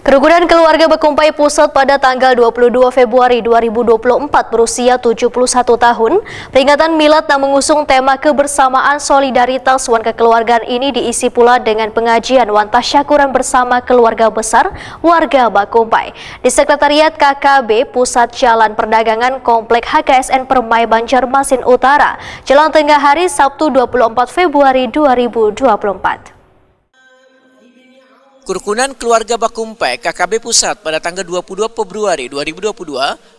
Kerukunan keluarga Bakumpai Pusat pada tanggal 22 Februari 2024 berusia 71 tahun. Peringatan Milad yang mengusung tema kebersamaan solidaritas wan kekeluargaan ini diisi pula dengan pengajian wan tasyakuran bersama keluarga besar warga Bakumpai. Di Sekretariat KKB Pusat Jalan Perdagangan Komplek HKSN Permai Banjarmasin Utara, Jelang Tengah Hari Sabtu 24 Februari 2024. Kerukunan keluarga Bakumpai KKB Pusat pada tanggal 22 Februari 2022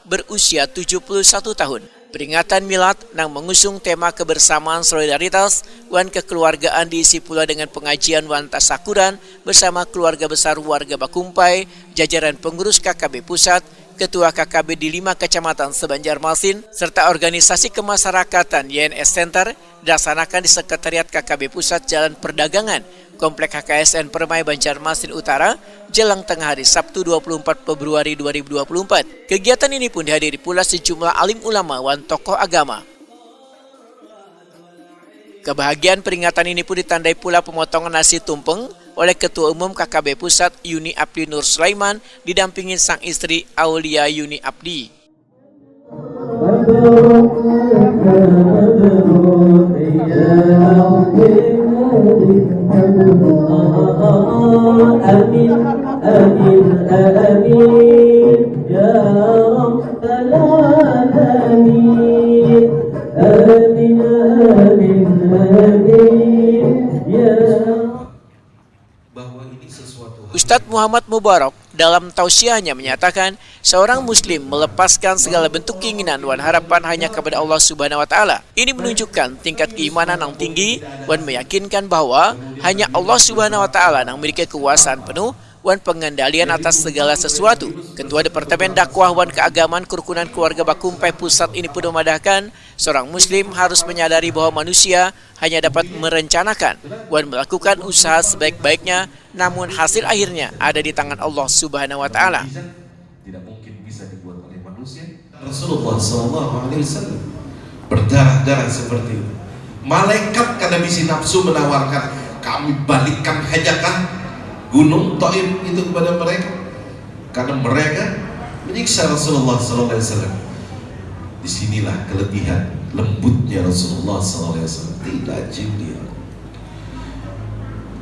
berusia 71 tahun. Peringatan Milad yang mengusung tema kebersamaan solidaritas wan kekeluargaan diisi pula dengan pengajian wan tasyakuran bersama keluarga besar warga Bakumpai, jajaran pengurus KKB Pusat, Ketua KKB di 5 kecamatan se-Banjarmasin, serta organisasi kemasyarakatan YNS Center dilaksanakan di Sekretariat KKB Pusat Jalan Perdagangan Komplek HKSN Permai Banjarmasin Utara, jelang tengah hari Sabtu 24 Februari 2024. Kegiatan ini pun dihadiri pula sejumlah alim ulama wan tokoh agama. Kebahagiaan peringatan ini pun ditandai pula pemotongan nasi tumpeng oleh Ketua Umum KKB Pusat Yuni Abdi Nur Sulaiman didampingi sang istri Aulia Yuni Abdi. Amin, amin, amin, ya Rabbal alamin. Amin, amin, amin, ya. Ustadz Muhammad Mubarak dalam tausiahnya menyatakan seorang muslim melepaskan segala bentuk keinginan dan harapan hanya kepada Allah Subhanahu wa taala. Ini menunjukkan tingkat keimanan yang tinggi dan meyakinkan bahwa hanya Allah Subhanahu wa taala yang memiliki kekuasaan penuh wan pengendalian atas segala sesuatu. Ketua Departemen Dakwah wan Keagamaan Kerukunan Keluarga Bakumpai Pusat ini pun memadahkan seorang muslim harus menyadari bahwa manusia hanya dapat merencanakan wan melakukan usaha sebaik-baiknya, namun hasil akhirnya ada di tangan Allah Subhanahu wa taala. Tidak mungkin bisa dibuat oleh manusia. Rasulullah SAW berdarah-darah seperti itu. Malaikat karena bisi nafsu menawarkan, kami balikkan hajakan Gunung Taif itu kepada mereka, karena mereka menyiksa Rasulullah SAW. Disinilah kelebihan lembutnya Rasulullah SAW. Tidak jeli.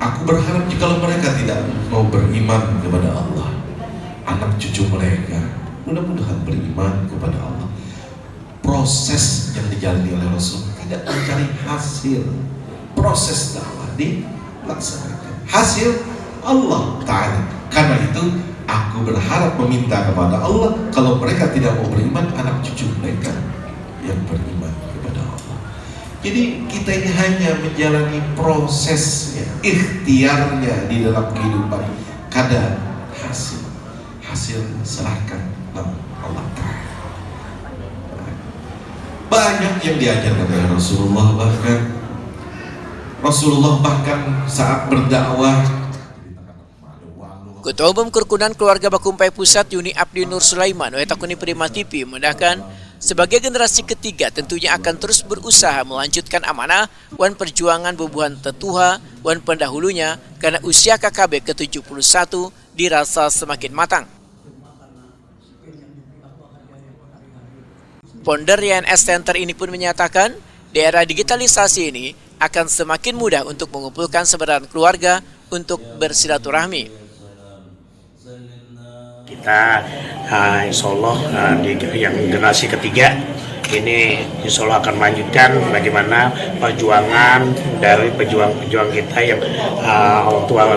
Aku berharap jika mereka tidak mau beriman kepada Allah, anak cucu mereka mudah-mudahan beriman kepada Allah. Proses yang dijalani oleh Rasul tidak mencari hasil, proses dakwah dilaksanakan, hasil Allah Ta'ala. Karena itu aku berharap meminta kepada Allah, kalau mereka tidak mau beriman, anak cucu mereka yang beriman kepada Allah. Jadi kita ini hanya menjalani prosesnya, ikhtiarnya di dalam kehidupan. Kadang hasil serahkan Allah Ta'ala. Banyak yang diajarkan oleh Rasulullah bahkan saat berdakwah. Ketua Umum Kerukunan Keluarga Bakumpai Pusat Yuni Abdi Nur Sulaiman Wetakuni Prima TV mendahkan sebagai generasi ketiga tentunya akan terus berusaha melanjutkan amanah wan perjuangan bubuhan tetuha wan pendahulunya karena usia KKB ke-71 dirasa semakin matang. Founder YNS Center ini pun menyatakan di era digitalisasi ini akan semakin mudah untuk mengumpulkan sebaran keluarga untuk bersilaturahmi. Kita insya Allah yang generasi ketiga ini insya Allah akan melanjutkan bagaimana perjuangan dari pejuang-pejuang kita yang orang tua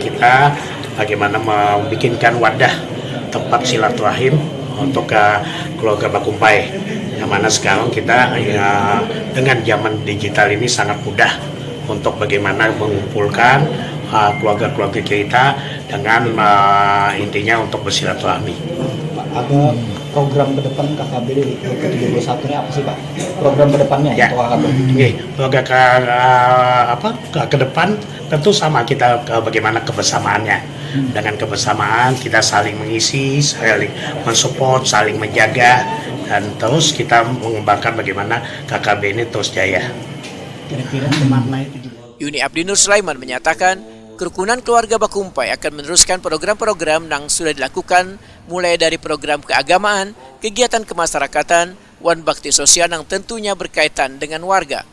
kita, bagaimana membikinkan wadah tempat silaturahim untuk keluarga Bakumpai, yang mana sekarang kita dengan zaman digital ini sangat mudah untuk bagaimana mengumpulkan keluarga-keluarga kita dengan intinya untuk bersilaturahmi. Pak, ada program ke depan KKB ke-71 ini apa sih Pak? Program ke depannya ya, untuk KKB? Program ke depan tentu sama kita bagaimana kebersamaannya. Dengan kebersamaan kita saling mengisi, saling mensupport, saling menjaga, dan terus kita mengembangkan bagaimana KKB ini terus jaya. Kira-kira makna itu juga. Yuni Abdi Nur Sulaiman menyatakan Kerukunan keluarga Bakumpai akan meneruskan program-program yang sudah dilakukan mulai dari program keagamaan, kegiatan kemasyarakatan, wan bakti sosial yang tentunya berkaitan dengan warga.